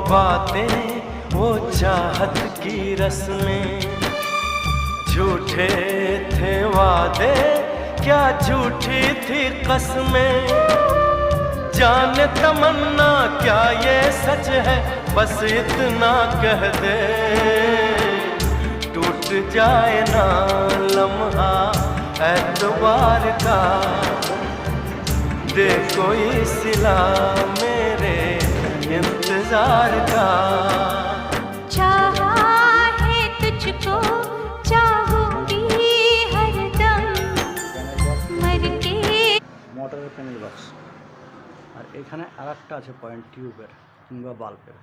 बातें वो चाहत की रस्में, झूठे थे वादे क्या झूठी थी कसमें, जाने तमन्ना क्या ये सच है, बस इतना कह दे टूट जाए ना लम्हा एतबार का, दे कोई सिला मेरे इंतजार का। चाहा है तुझको चाहूंगी हरदम मर के। মোটরের প্যানেল বক্স আর এখানে আরেকটা আছে পয়েন্ট টিউবের কিংবা বাল্বের।